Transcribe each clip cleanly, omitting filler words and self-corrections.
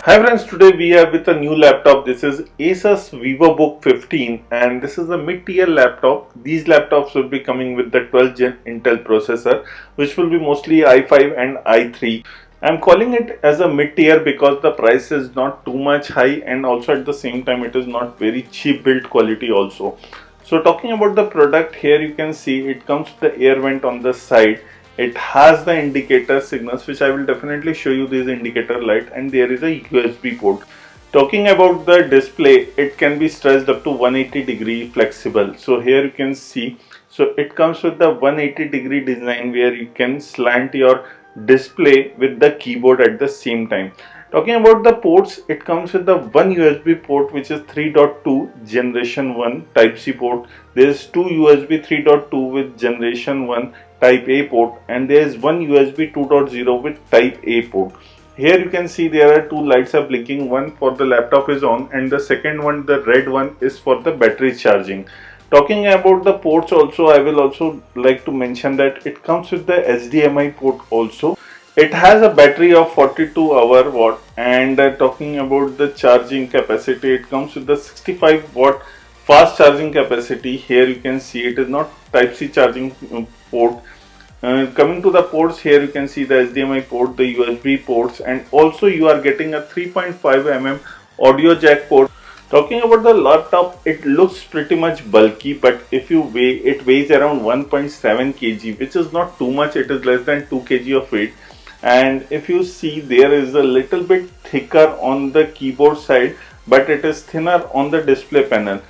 Hi friends, today we are with a new laptop. This is Asus Vivobook 15 and this is a mid-tier laptop. These laptops will be coming with the 12th gen Intel processor, which will be mostly i5 and i3. I'm calling it as a mid-tier because the price is not too much high and also at the same time it is not very cheap build quality also. So talking about the product, here you can see it comes with the air vent on the side. It has the indicator signals, which I will definitely show you this indicator light, and there is a USB port. Talking about the display, it can be stretched up to 180-degree flexible. So here you can see, so it comes with the 180-degree design where you can slant your display with the keyboard at the same time. Talking about the ports, it comes with the one USB port which is 3.2 generation 1 type C port. There is two USB 3.2 with generation 1 type A port, and there is one USB 2.0 with type A port. Here you can see there are two lights are blinking. One for the laptop is on and the second one, the red one, is for the battery charging. Talking about the ports also, I will also like to mention that it comes with the HDMI port also. It has a battery of 42 watt, and talking about the charging capacity, it comes with the 65 watt fast charging capacity. Here you can see it is not type C charging port. Coming to the ports, here you can see the HDMI port, the USB ports, and also you are getting a 3.5 mm audio jack port. Talking about the laptop, it looks pretty much bulky, but if you weigh, it weighs around 1.7 kg, which is not too much. It is less than 2 kg of weight. And if you see, there is a little bit thicker on the keyboard side, but it is thinner on the display panel.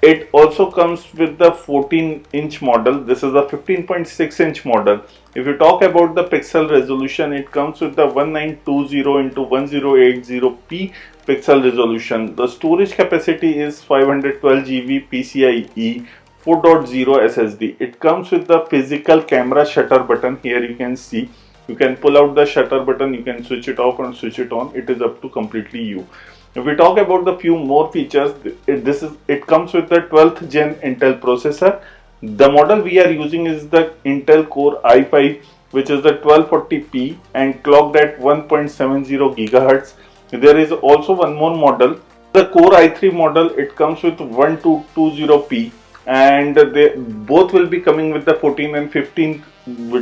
It also comes with the 14-inch model. This is a 15.6-inch model. If you talk about the pixel resolution, it comes with the 1920 into 1080p pixel resolution. The storage capacity is 512 GB PCIe 4.0 SSD. It comes with the physical camera shutter button. Here you can see, you can pull out the shutter button, you can switch it off and switch it on. It is up to completely you. If we talk about the few more features, it comes with the 12th gen Intel processor. The model we are using is the Intel Core i5, which is the 1240p and clocked at 1.70 GHz. There is also one more model, the Core i3 model. It comes with 1220p, and they both will be coming with the 14 and 15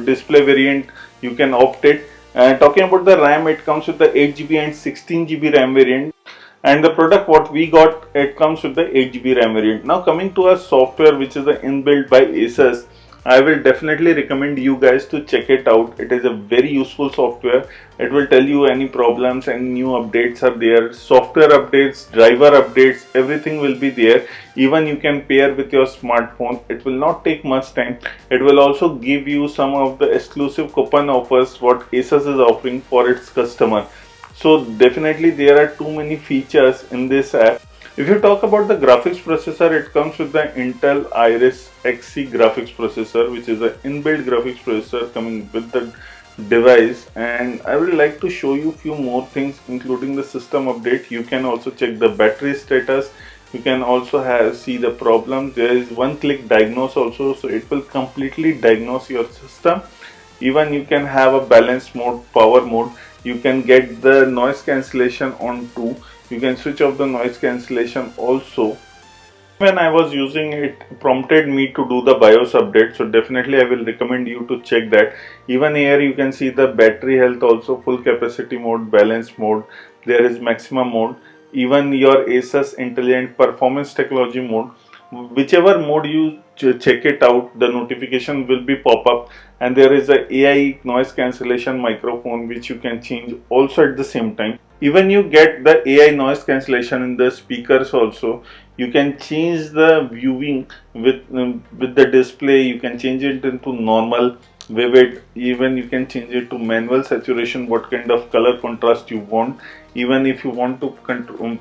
display variant. You can opt it. Talking about the RAM, it comes with the 8GB and 16GB RAM variant. And the product what we got, it comes with the 8GB RAM variant. Now coming to a software which is inbuilt by Asus, I will definitely recommend you guys to check it out. It is a very useful software. It will tell you any problems and new updates are there. Software updates, driver updates, everything will be there. Even you can pair with your smartphone. It will not take much time. It will also give you some of the exclusive coupon offers what Asus is offering for its customer. So definitely there are too many features in this app. If you talk about the graphics processor, it comes with the Intel Iris Xe graphics processor, which is an inbuilt graphics processor coming with the device. And I would like to show you few more things, including the system update. You can also check the battery status. You can also see the problem. There is one-click diagnose also, so it will completely diagnose your system. Even you can have a balance mode, power mode. You can get the noise cancellation on too. You can switch off the noise cancellation also. When I was using it, prompted me to do the BIOS update, so definitely I will recommend you to check that. Even here you can see the battery health also, full capacity mode, balance mode, there is maximum mode, even your Asus intelligent performance technology mode. Whichever mode you check it out, the notification will be pop up, and there is a AI noise cancellation microphone which you can change also at the same time. Even you get the AI noise cancellation in the speakers also. You can change the viewing with the display. You can change it into normal, vivid. Even you can change it to manual saturation, what kind of color contrast you want. Even if you want to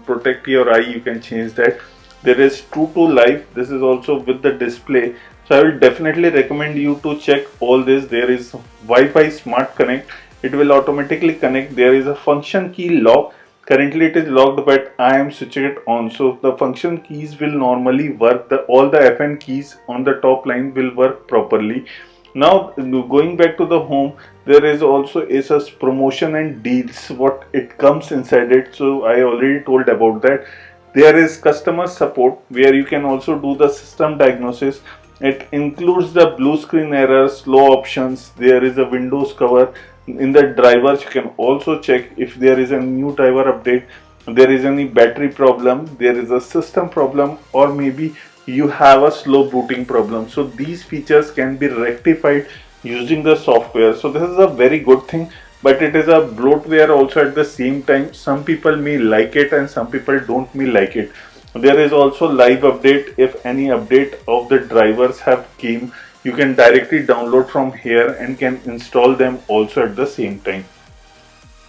protect your eye, you can change that. There is true to life. This is also with the display. So I will definitely recommend you to check all this. There is Wi-Fi Smart Connect. It will automatically connect. There is a function key lock. Currently it is locked, but I am switching it on. So the function keys will normally work. All the FN keys on the top line will work properly. Now going back to the home, There is also Asus promotion and deals, what it comes inside it. So I already told about that. There is customer support where you can also do the system diagnosis. It includes the blue screen errors, slow options. There is a Windows cover. In the drivers, you can also check if there is a new driver update, there is any battery problem, there is a system problem, or maybe you have a slow booting problem. So these features can be rectified using the software. So this is a very good thing, but it is a bloatware also at the same time. Some people may like it and some people don't may like it. There is also live update. If any update of the drivers have came, you can directly download from here and can install them also at the same time.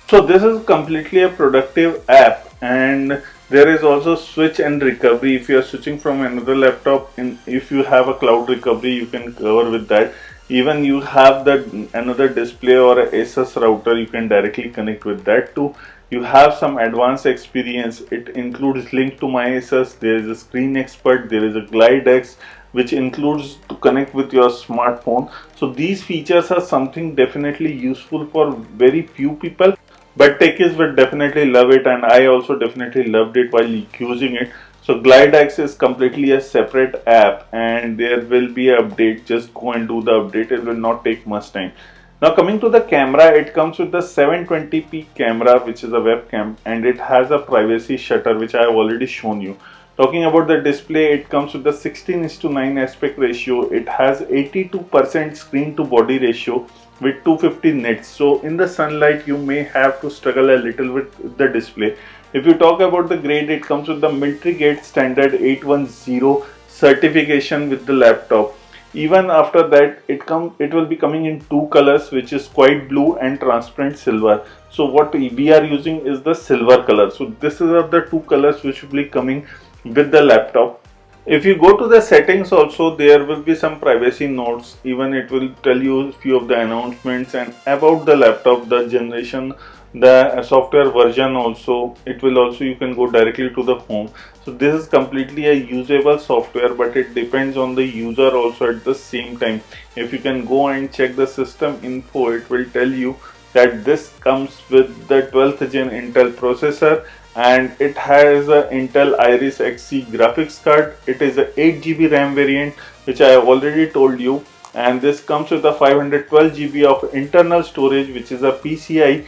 So this is completely a productive app, and there is also switch and recovery. If you are switching from another laptop, if you have a cloud recovery, you can cover with that. Even you have that another display or a Asus router, you can directly connect with that too. You have some advanced experience. It includes link to my Asus. There is a screen expert. There is a GlideX, which includes to connect with your smartphone. So these features are something definitely useful for very few people, but techies will definitely love it, and I also definitely loved it while using it. So GlideX is completely a separate app, and there will be an update. Just go and do the update. It will not take much time. Now coming to the camera, it comes with the 720p camera, which is a webcam, and it has a privacy shutter, which I have already shown you. Talking about the display, it comes with the 16:9 aspect ratio. It has 82% screen to body ratio with 250 nits. So in the sunlight, you may have to struggle a little with the display. If you talk about the grade, it comes with the military grade standard 810 certification with the laptop. Even after that, it will be coming in two colors, which is quite blue and transparent silver. So what we are using is the silver color. So this is of the two colors which will be coming with the laptop. If you go to the settings also, there will be some privacy notes. Even it will tell you a few of the announcements and about the laptop, the generation, the software version also. It will also, you can go directly to the home. So this is completely a usable software, but it depends on the user also at the same time. If you can go and check the system info, it will tell you that this comes with the 12th gen Intel processor, and it has a Intel Iris Xe graphics card. It is a 8GB RAM variant, which I have already told you, and this comes with a 512GB of internal storage, which is a PCIe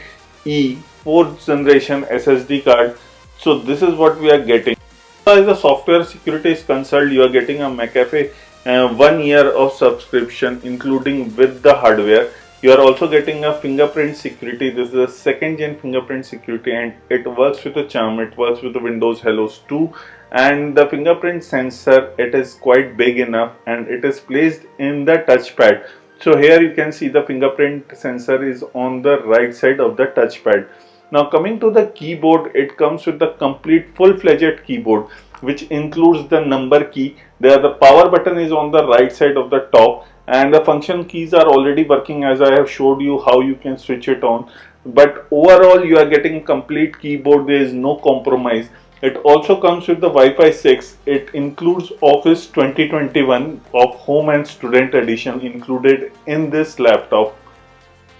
4th generation SSD card. So this is what we are getting. As far as the software security is concerned, you are getting a McAfee 1 year of subscription, including with the hardware. You are also getting a fingerprint security. This is a 2nd gen fingerprint security, and it works with a charm. It works with the Windows Hello 2, and the fingerprint sensor, it is quite big enough, and it is placed in the touchpad. So here you can see the fingerprint sensor is on the right side of the touchpad. Now coming to the keyboard, it comes with the complete full-fledged keyboard, which includes the number key. There the power button is on the right side of the top, and the function keys are already working, as I have showed you how you can switch it on. But overall, you are getting complete keyboard. There is no compromise. It also comes with the Wi-Fi 6. It includes Office 2021 of Home and Student Edition included in this laptop.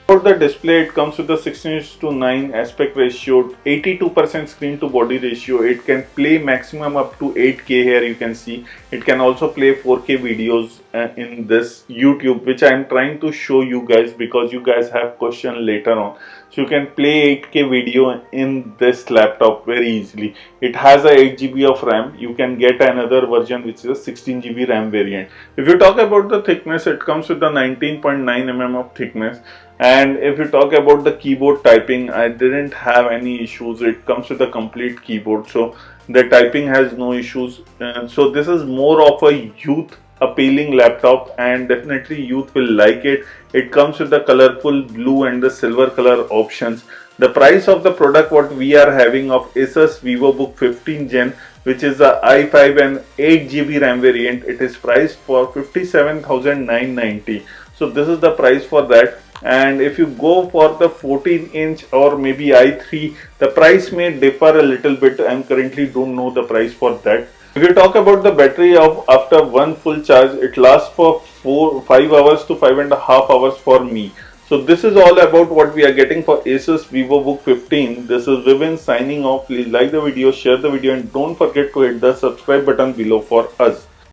For the display, it comes with the 16:9 aspect ratio, 82% screen to body ratio. It can play maximum up to 8K. Here you can see it can also play 4K videos in this YouTube, which I am trying to show you guys because you guys have question later on. So you can play 8K video in this laptop very easily. It has a 8GB of RAM. You can get another version which is a 16GB RAM variant. If you talk about the thickness, it comes with the 19.9 mm of thickness. And if you talk about the keyboard typing, I didn't have any issues. It comes with a complete keyboard, so the typing has no issues. So this is more of a youth appealing laptop, and definitely youth will like it. It comes with the colorful blue and the silver color options. The price of the product what we are having of Asus Vivobook 15 Gen, which is a i5 and 8GB RAM variant, it is priced for 57,990. So this is the price for that. And if you go for the 14-inch or maybe i3, the price may differ a little bit. I currently don't know the price for that. If you talk about the battery of after one full charge, it lasts for 5 hours to 5.5 hours for me. So this is all about what we are getting for Asus Vivobook 15. This is Vivin signing off. Please like the video, share the video, and don't forget to hit the subscribe button below for us.